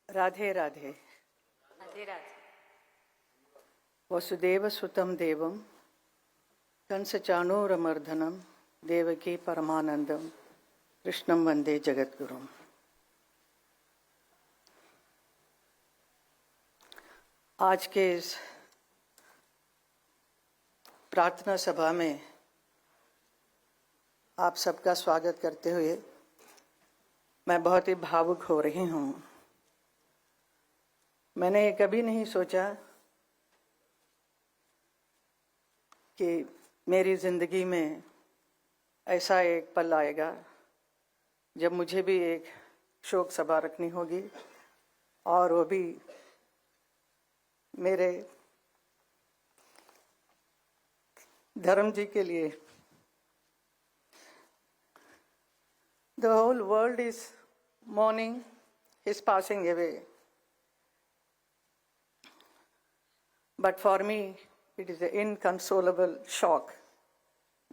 राधे राधे। राधे राधे। वसुदेव सुतं देवं कंसचाणूरमर्दनं देवकी परमानंदम कृष्णं वंदे जगद्गुरुं। आज के इस प्रार्थना सभा में आप सबका स्वागत करते हुए मैं बहुत ही भावुक हो रही हूँ। मैंने ये कभी नहीं सोचा कि मेरी जिंदगी में ऐसा एक पल आएगा जब मुझे भी एक शोक सभा रखनी होगी, और वो भी मेरे धर्म जी के लिए। The whole world is mourning his passing away. But for me, it is an inconsolable shock.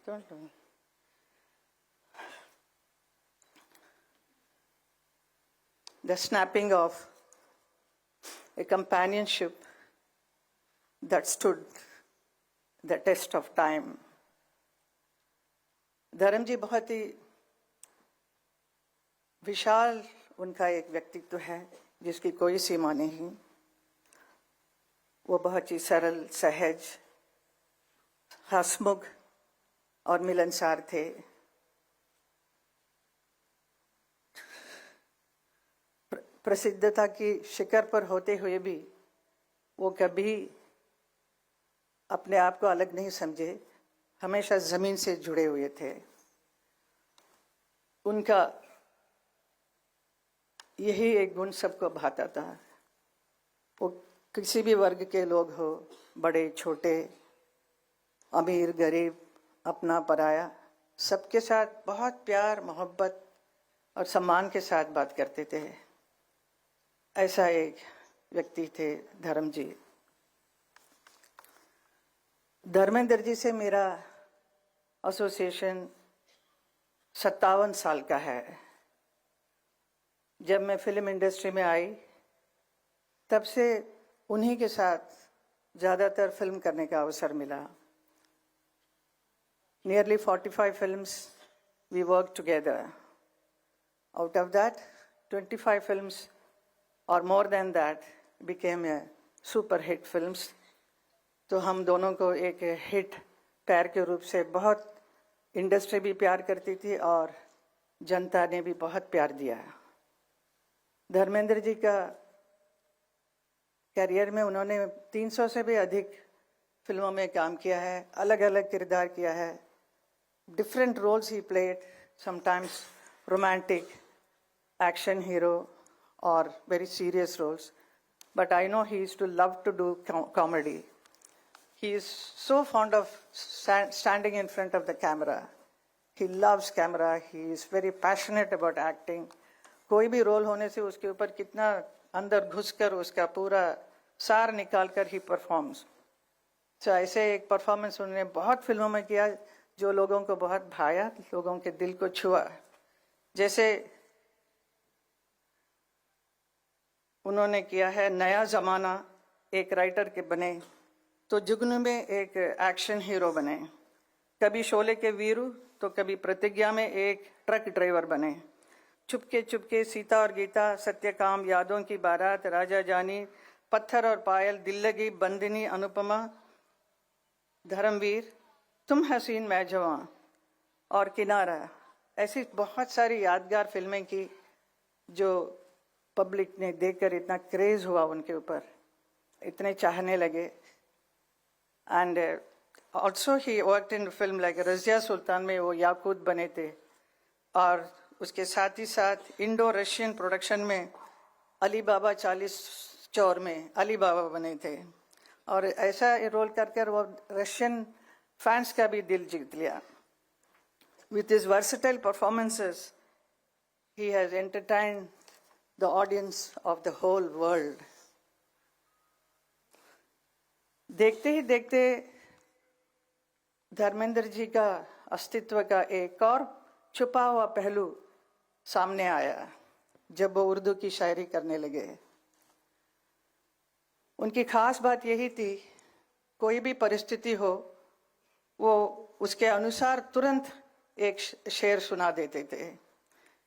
Don't do. The snapping of a companionship that stood the test of time. धर्म जी बहुत ही विशाल उनका एक व्यक्तित्व है जिसकी कोई सीमा नहीं। वो बहुत ही सरल, सहज, हंसमुख और मिलनसार थे। प्रसिद्धता की शिखर पर होते हुए भी वो कभी अपने आप को अलग नहीं समझे, हमेशा जमीन से जुड़े हुए थे। उनका यही एक गुण सबको भाता था। वो किसी भी वर्ग के लोग हो, बड़े छोटे, अमीर गरीब, अपना पराया, सबके साथ बहुत प्यार, मोहब्बत और सम्मान के साथ बात करते थे। ऐसा एक व्यक्ति थे धर्म जी। धर्मेंद्र जी से मेरा एसोसिएशन 57 साल का है। जब मैं फिल्म इंडस्ट्री में आई तब से उन्हीं के साथ ज़्यादातर फिल्म करने का अवसर मिला। Nearly 45 films we worked together. Out of that, 25 films or more than that became a super hit films. तो हम दोनों को एक हिट पैर के रूप से बहुत इंडस्ट्री भी प्यार करती थी और जनता ने भी बहुत प्यार दिया। धर्मेंद्र जी का करियर में उन्होंने 300 से भी अधिक फिल्मों में काम किया है, अलग अलग किरदार किया है। Different roles he played, sometimes romantic, action hero और very serious roles. But I know he is to love to do comedy. He is so fond of standing in front of the camera. He loves camera. He is very passionate about acting. कोई भी role होने से उसके ऊपर कितना अंदर घुसकर उसका पूरा सार निकाल कर ही परफॉर्म्स। तो ऐसे एक परफॉर्मेंस उन्होंने बहुत फिल्मों में किया जो लोगों को बहुत भाया, लोगों के दिल को छुआ। जैसे उन्होंने किया है नया जमाना, एक राइटर के बने, तो जुगनू में एक एक्शन हीरो बने, कभी शोले के वीरू तो कभी प्रतिज्ञा में एक ट्रक ड्राइवर बने, चुपके चुपके सीता और गीता, सत्यकाम, यादों की बारात, राजा जानी, पत्थर और पायल, दिल लगी, बंदिनी, अनुपमा, धर्मवीर, तुम हसीन मैं जवां और किनारा। ऐसी बहुत सारी यादगार फिल्में की जो पब्लिक ने देखकर इतना क्रेज हुआ उनके ऊपर, इतने चाहने लगे। And also he worked in film like Razia Sultan में वो याकूत बने थे, और उसके साथ ही साथ इंडो रशियन प्रोडक्शन में अली बाबा 40 चौर में अली बाबा बने थे। और ऐसा रोल कर वो रशियन फैंस का भी दिल जीत लिया। With his versatile performances he has entertained the audience of the whole world. देखते ही देखते धर्मेंद्र जी का अस्तित्व का एक और छुपा हुआ पहलू सामने आया जब वो उर्दू की शायरी करने लगे। उनकी खास बात यही थी, कोई भी परिस्थिति हो वो उसके अनुसार तुरंत एक शेर सुना देते थे।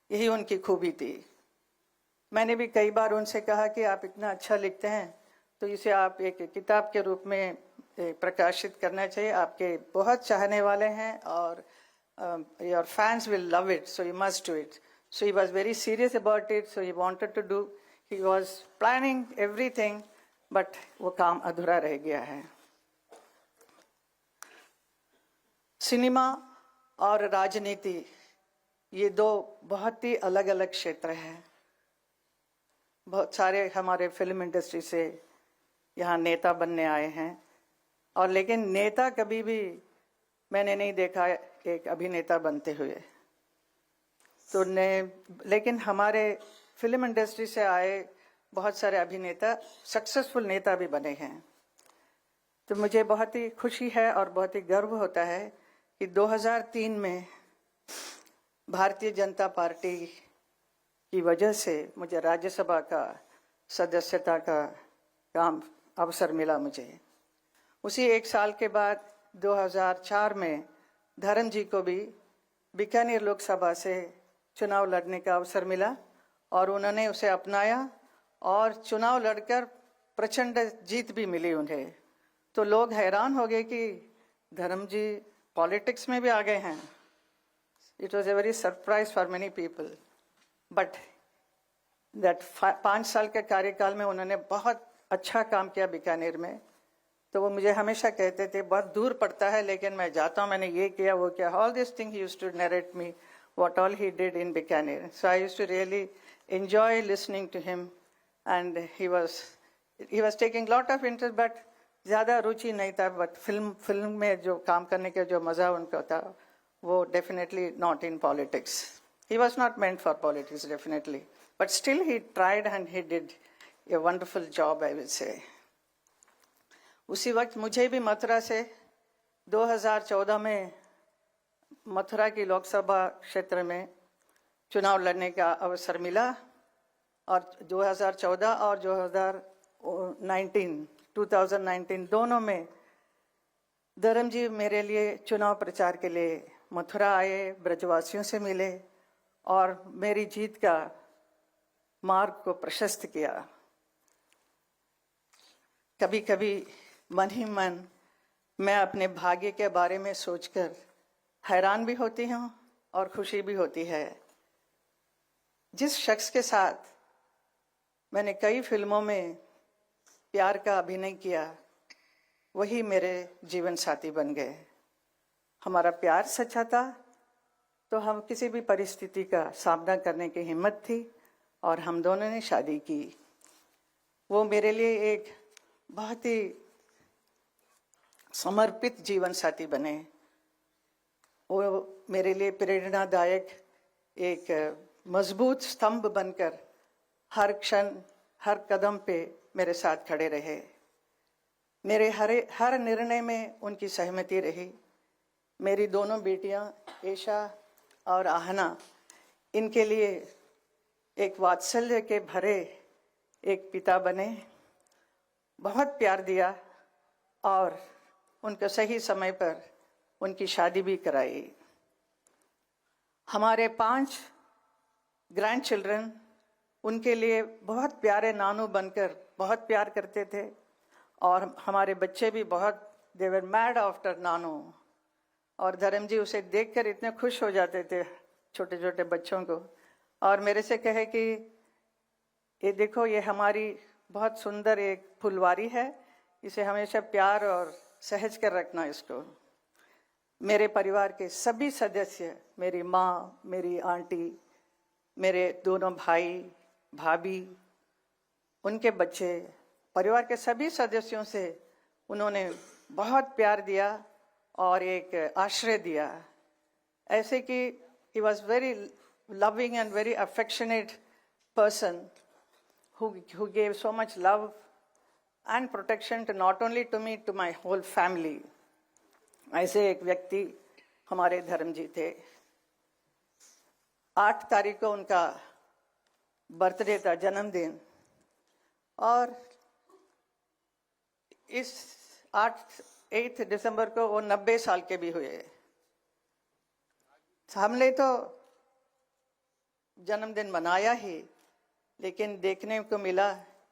यही उनकी खूबी थी। मैंने भी कई बार उनसे कहा कि आप इतना अच्छा लिखते हैं तो इसे आप एक किताब के रूप में प्रकाशित करना चाहिए। आपके बहुत चाहने वाले हैं और your fans will love it, so you must do it. So he was very serious about it, so he wanted to do, he was planning everything, but वो काम अधूरा रह गया है। सिनेमा और राजनीति ये दो बहुत ही अलग अलग क्षेत्र हैं। बहुत सारे हमारे फिल्म इंडस्ट्री से यहाँ नेता बनने आए हैं, और लेकिन नेता कभी भी मैंने नहीं देखा एक अभिनेता बनते हुए। तो लेकिन हमारे फिल्म इंडस्ट्री से आए बहुत सारे अभिनेता सक्सेसफुल नेता भी बने हैं। तो मुझे बहुत ही खुशी है और बहुत ही गर्व होता है कि 2003 में भारतीय जनता पार्टी की वजह से मुझे राज्यसभा का सदस्यता का काम अवसर मिला मुझे। उसी एक साल के बाद 2004 में धर्म जी को भी बीकानेर लोकसभा से चुनाव लड़ने का अवसर मिला और उन्होंने उसे अपनाया और चुनाव लड़कर प्रचंड जीत भी मिली उन्हें। तो लोग हैरान हो गए कि धर्म जी पॉलिटिक्स में भी आ गए हैं। It was a very surprise for many people, but that 5 साल के कार्यकाल में उन्होंने बहुत अच्छा काम किया बीकानेर में। तो वो मुझे हमेशा कहते थे बहुत दूर पड़ता है लेकिन मैं जाता हूँ, मैंने ये किया वो किया। All this thing he used to narrate me what all he did in Bikaner. So I used to really enjoy listening to him, and he was taking lot of interest, but ज़्यादा रुचि नहीं था। but film में जो काम करने का जो मज़ा उनका था वो definitely not in politics. He was not meant for politics definitely, but still he tried and he did a wonderful job, I will say. उसी वक्त मुझे भी मथुरा से 2014 में मथुरा की लोकसभा क्षेत्र में चुनाव लड़ने का अवसर मिला, और 2014 और 2019 दोनों में धर्म जी मेरे लिए चुनाव प्रचार के लिए मथुरा आए, ब्रजवासियों से मिले और मेरी जीत का मार्ग को प्रशस्त किया। कभी कभी मन ही मन मैं अपने भाग्य के बारे में सोचकर हैरान भी होती हूँ और खुशी भी होती है। जिस शख्स के साथ मैंने कई फिल्मों में प्यार का अभिनय किया वही मेरे जीवन साथी बन गए। हमारा प्यार सच्चा था तो हम किसी भी परिस्थिति का सामना करने की हिम्मत थी और हम दोनों ने शादी की। वो मेरे लिए एक बहुत ही समर्पित जीवन साथी बने। वो मेरे लिए प्रेरणादायक एक मजबूत स्तंभ बनकर हर क्षण हर कदम पे मेरे साथ खड़े रहे। मेरे हर निर्णय में उनकी सहमति रही। मेरी दोनों बेटियां ऐशा और आहना, इनके लिए एक वात्सल्य के भरे एक पिता बने, बहुत प्यार दिया और उनको सही समय पर उनकी शादी भी कराई। हमारे 5 ग्रैंड चिल्ड्रन उनके लिए बहुत प्यारे नानू बनकर बहुत प्यार करते थे, और हमारे बच्चे भी बहुत दे वर मैड आफ्टर नानू। और धर्म जी उसे देखकर इतने खुश हो जाते थे छोटे छोटे बच्चों को, और मेरे से कहे कि ये देखो ये हमारी बहुत सुंदर एक फुलवारी है, इसे हमेशा प्यार और सहज कर रखना इसको। मेरे परिवार के सभी सदस्य, मेरी माँ, मेरी आंटी, मेरे दोनों भाई भाभी, उनके बच्चे, परिवार के सभी सदस्यों से उन्होंने बहुत प्यार दिया और एक आश्रय दिया। ऐसे कि he was very loving and very affectionate person who gave so much love and protection to not only to me, to my whole family. ऐसे एक व्यक्ति हमारे धर्म जी थे। 8 तारीख को उनका बर्थडे था, जन्मदिन, और इस 8 दिसंबर को वो 90 साल के भी हुए। हमने तो जन्मदिन मनाया ही, लेकिन देखने को मिला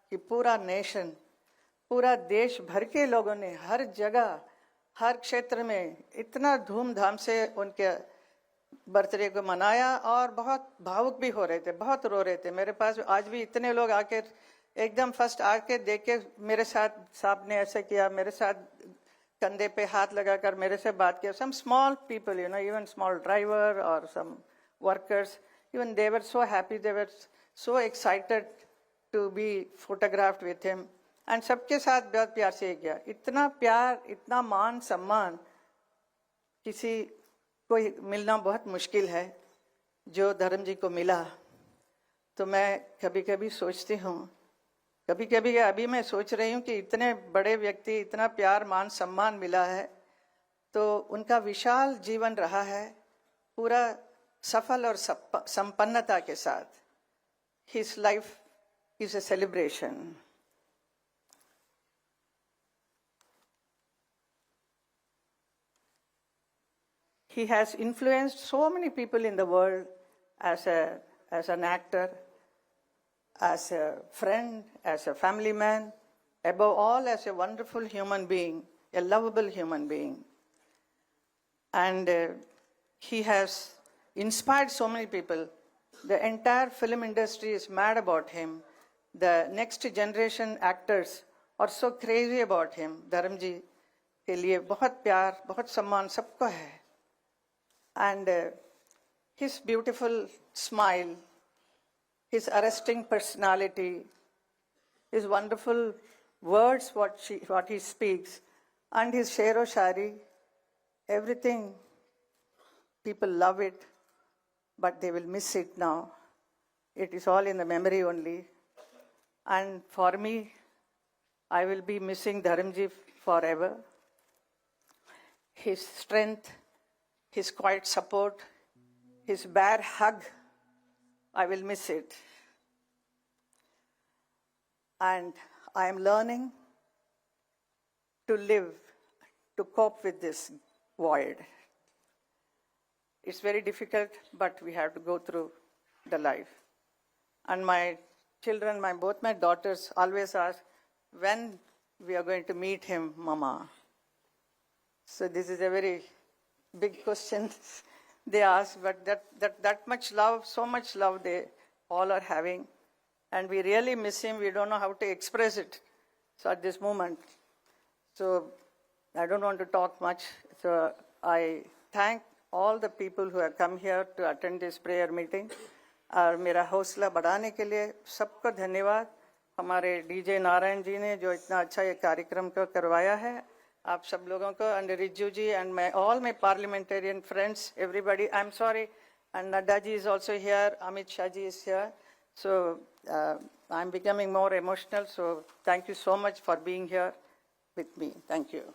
कि पूरा नेशन, पूरा देश भर के लोगों ने हर जगह, हर क्षेत्र में इतना धूमधाम से उनके बर्थडे को मनाया और बहुत भावुक भी हो रहे थे, बहुत रो रहे थे। मेरे पास आज भी इतने लोग आके एकदम फर्स्ट आके देख के मेरे साथ, साहब ने ऐसे किया, मेरे साथ कंधे पे हाथ लगाकर मेरे से बात किया। Some small people, you know, even small driver और some workers, even they were so happy, they were so excited to be photographed with him, and सबके साथ बहुत प्यार से किया। इतना प्यार, इतना मान सम्मान किसी को मिलना बहुत मुश्किल है जो धर्म जी को मिला। तो मैं कभी कभी सोचती हूँ, कभी कभी अभी मैं सोच रही हूँ कि इतने बड़े व्यक्ति, इतना प्यार मान सम्मान मिला है, तो उनका विशाल जीवन रहा है, पूरा सफल और संपन्नता के साथ। His life is a celebration. He has influenced so many people in the world as an actor, as a friend, as a family man, above all as a wonderful human being, a lovable human being. And he has inspired so many people. The entire film industry is mad about him. The next generation actors are so crazy about him. धर्म जी के लिए बहुत प्यार, बहुत सम्मान सबको है. And his beautiful smile, his arresting personality, his wonderful words, what he speaks, and his shero-shari, everything, people love it. But they will miss it now. It is all in the memory only. And for me, I will be missing Dharamji forever. His strength, his quiet support, his bare hug, I will miss it. And I am learning to live, to cope with this void. It's very difficult, but we have to go through the life. And my children, both my daughters always ask, when we are going to meet him, Mama? So this is a very big question they ask, but that much love, so much love they all are having. And we really miss him. We don't know how to express it. So at this moment, so I don't want to talk much. So I thank all the people who have come here to attend this prayer meeting. और मेरा हौसला बढ़ाने के लिए सबको धन्यवाद। हमारे DJ Narayan ji ने जो इतना अच्छा ये कार्यक्रम को करवाया है, आप सब लोगों को, and Rijju ji and all my parliamentarian friends, everybody. I'm sorry, and Nadda ji is also here, Amit Shah ji is here. So I'm becoming more emotional. So thank you so much for being here with me. Thank you.